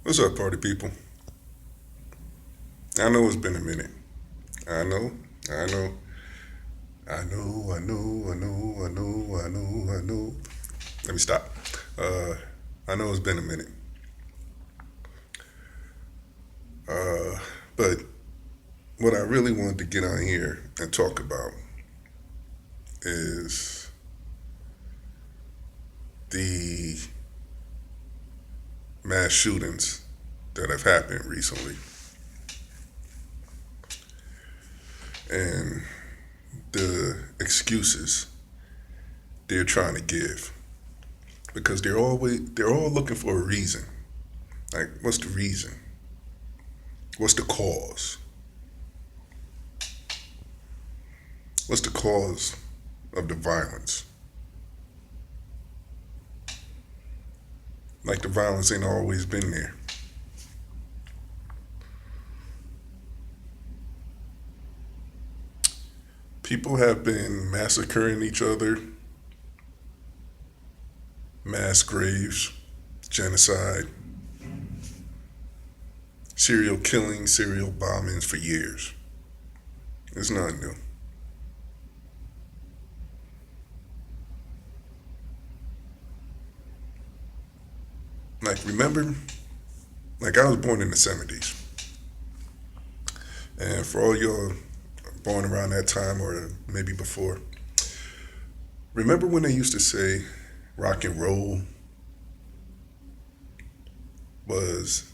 What's up, party people? I know it's been a minute. I know, I know, I know. Let me stop. Uh, I know it's been a minute. Uh, but what I really wanted to get on here and talk about is the mass shootings that have happened recently and the excuses they're trying to give because they're all looking for a reason. Like, what's the reason? What's the cause? What's the cause of the violence? Like the violence ain't always been there. People have been massacring each other, mass graves, genocide, serial killing, serial bombings for years. It's not new. Like, remember, like I was born in the 70s. And for all y'all born around that time or maybe before, remember when they used to say rock and roll was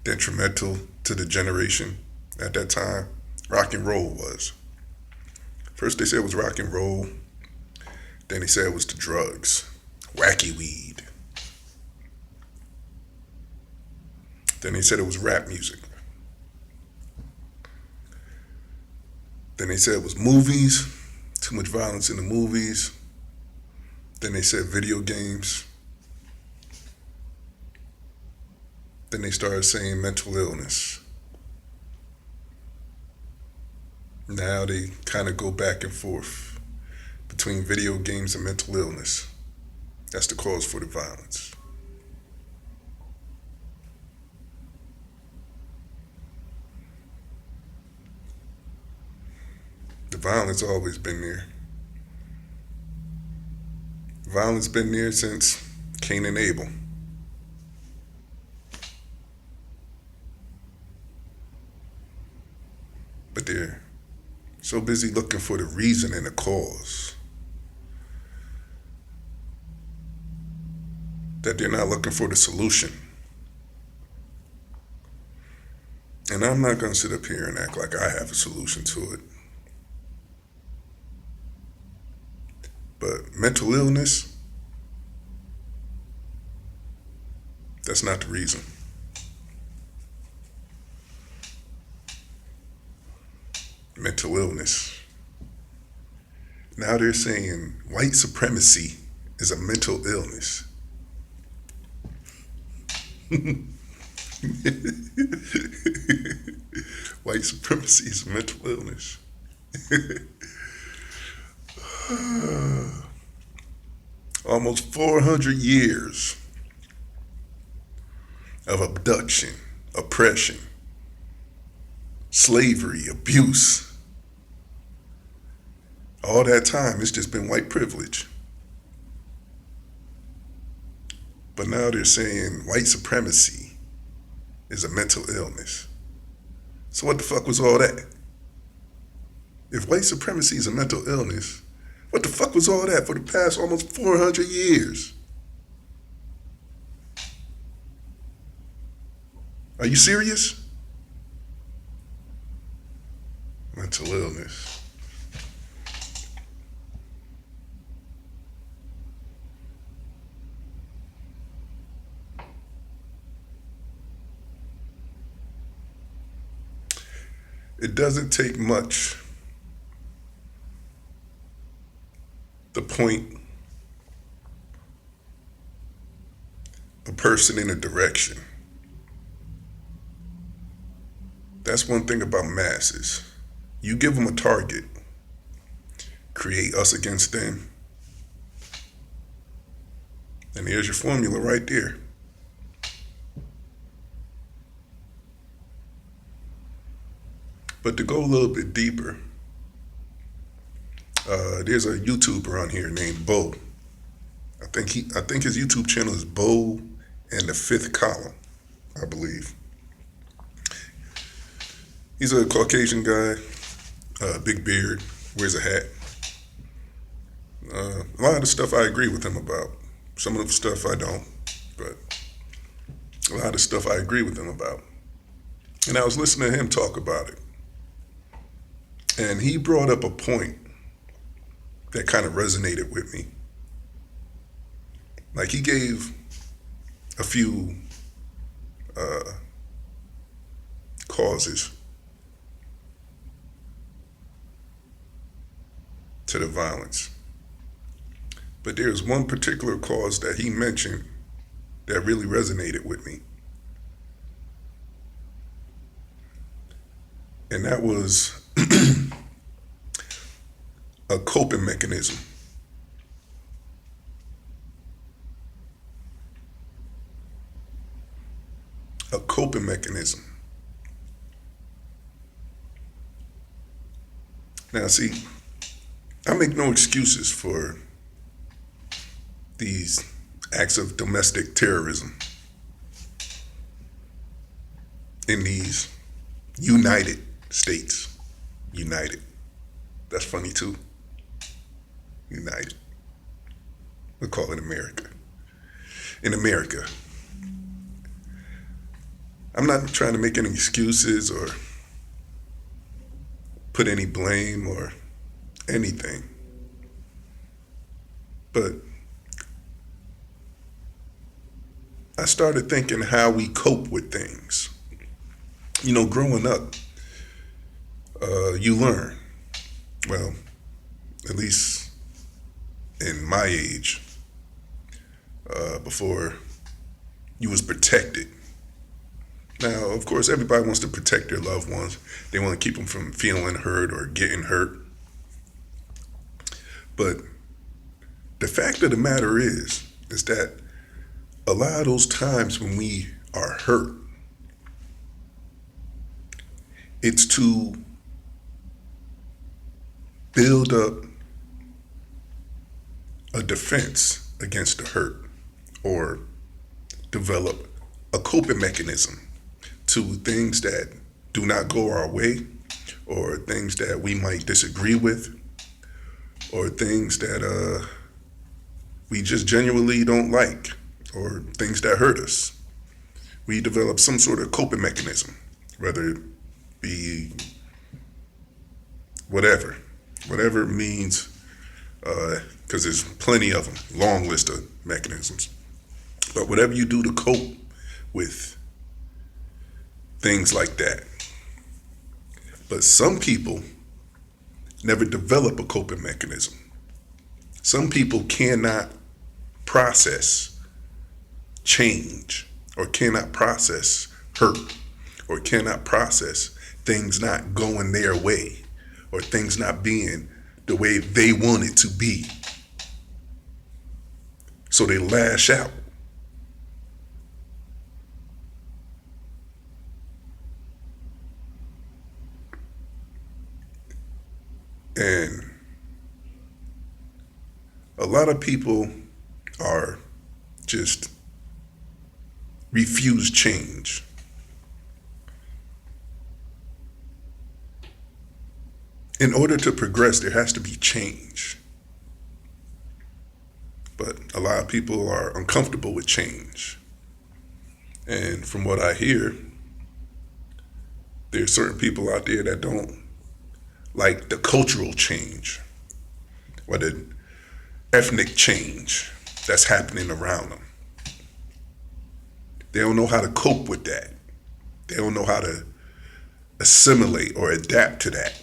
detrimental to the generation at that time? Rock and roll was. First they said it was rock and roll, then they said it was the drugs, wacky weed. Then they said it was rap music. Then they said it was movies, too much violence in the movies. Then they said video games. Then they started saying mental illness. Now they kind of go back and forth between video games and mental illness. That's the cause for the violence. The violence always been there. Violence been there since Cain and Abel. But they're so busy looking for the reason and the cause that they're not looking for the solution. And I'm not going to sit up here and act like I have a solution to it. But mental illness, that's not the reason. Mental illness. Now they're saying white supremacy is a mental illness. White supremacy is a mental illness. Almost 400 years of abduction, oppression, slavery, abuse. All that time, it's just been white privilege. But now they're saying white supremacy is a mental illness. So what the fuck was all that? If white supremacy is a mental illness, what the fuck was all that for the past almost 400 years? Are you serious? Mental illness. It doesn't take much to point a person in a direction. That's one thing about masses. You give them a target, create us against them, and there's your formula right there. But to go a little bit deeper, there's a YouTuber on here named Bo. I think his YouTube channel is Bo and the Fifth Column, I believe. He's a Caucasian guy, big beard, wears a hat. A lot of the stuff I agree with him about. Some of the stuff I don't, but a lot of stuff I agree with him about. And I was listening to him talk about it. And he brought up a point that kind of resonated with me. Like he gave a few causes to the violence. But there's one particular cause that he mentioned that really resonated with me. And that was a coping mechanism. A coping mechanism. Now, see, I make no excuses for these acts of domestic terrorism in these United States. United. That's funny too. United. We'll call it America. In America. I'm not trying to make any excuses or put any blame or anything. But I started thinking how we cope with things. You know, growing up, you learn. Well, at least in my age, before you was protected. Now, of course, everybody wants to protect their loved ones. They want to keep them from feeling hurt or getting hurt. But the fact of the matter is that a lot of those times when we are hurt, it's to build up a defense against the hurt or develop a coping mechanism to things that do not go our way or things that we might disagree with or things that we just genuinely don't like or things that hurt us. We develop some sort of coping mechanism, whether it be whatever means, because there's plenty of them, long list of mechanisms. But whatever you do to cope with things like that. But some people never develop a coping mechanism. Some people cannot process change or cannot process hurt or cannot process things not going their way or things not being the way they want it to be. So they lash out. And a lot of people are just refuse change. In order to progress, there has to be change. But a lot of people are uncomfortable with change. And from what I hear, there's certain people out there that don't like the cultural change or the ethnic change that's happening around them. They don't know how to cope with that. They don't know how to assimilate or adapt to that.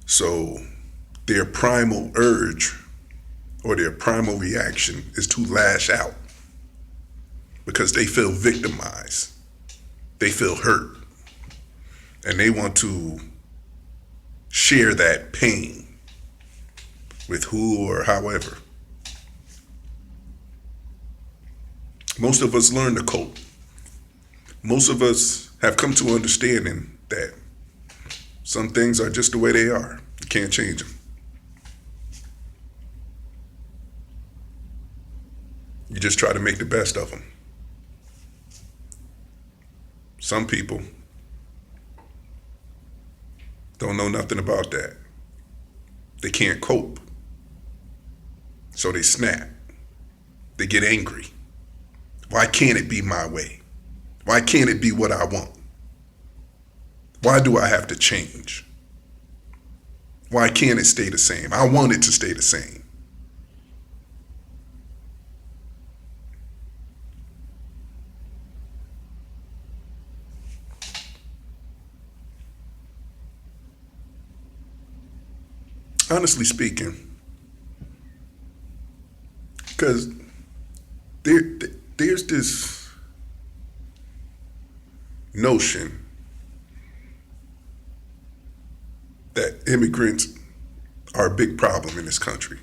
So their primal urge or their primal reaction is to lash out because they feel victimized. They feel hurt. And they want to share that pain with who or however. Most of us learn to cope. Most of us have come to understanding that some things are just the way they are. You can't change them. You just try to make the best of them. Some people don't know nothing about that. They can't cope. So they snap. They get angry. Why can't it be my way? Why can't it be what I want? Why do I have to change? Why can't it stay the same? I want it to stay the same. Honestly speaking, because there's this notion that immigrants are a big problem in this country.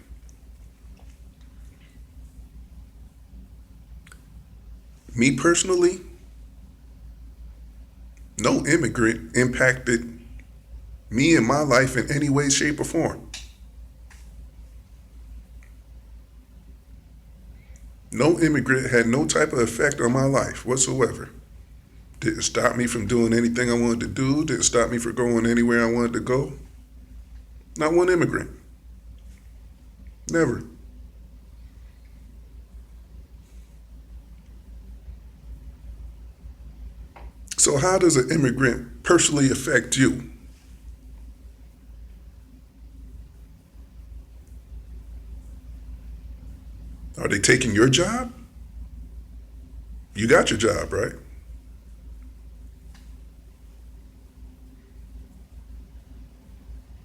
Me personally, no immigrant impacted me in my life in any way, shape, or form. No immigrant had no type of effect on my life whatsoever. Didn't stop me from doing anything I wanted to do. Didn't stop me from going anywhere I wanted to go. Not one immigrant. Never. So how does an immigrant personally affect you? Are they taking your job? You got your job, right?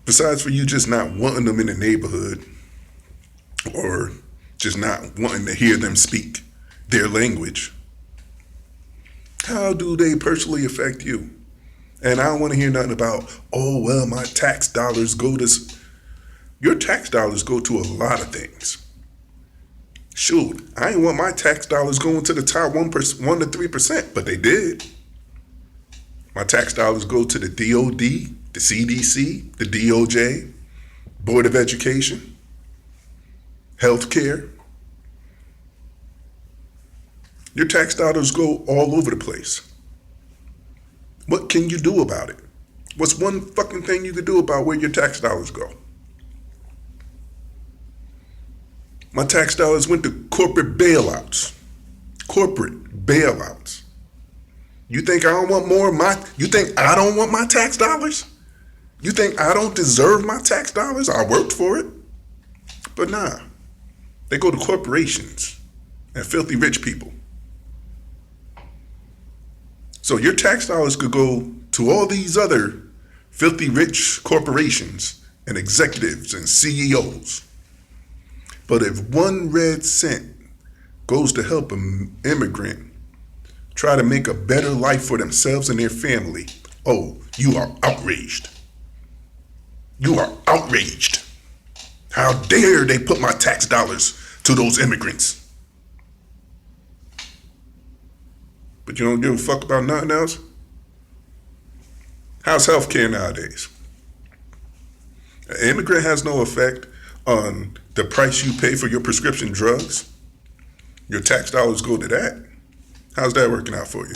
Besides for you just not wanting them in the neighborhood or just not wanting to hear them speak their language, how do they personally affect you? And I don't want to hear nothing about, oh, well, my tax dollars go to... Your tax dollars go to a lot of things. Shoot, I ain't want my tax dollars going to the top 1% to 3%, but they did. My tax dollars go to the DOD, the CDC, the DOJ, Board of Education, healthcare. Your tax dollars go all over the place. What can you do about it? What's one fucking thing you can do about where your tax dollars go? My tax dollars went to corporate bailouts. Corporate bailouts. You think I don't want more of my... You think I don't want my tax dollars? You think I don't deserve my tax dollars? I worked for it. But nah. They go to corporations and filthy rich people. So your tax dollars could go to all these other filthy rich corporations and executives and CEOs. But if 1 red cent goes to help an immigrant try to make a better life for themselves and their family, oh, you are outraged. You are outraged. How dare they put my tax dollars to those immigrants? But you don't give a fuck about nothing else? How's healthcare nowadays? An immigrant has no effect on the price you pay for your prescription drugs. Your tax dollars go to that. How's that working out for you?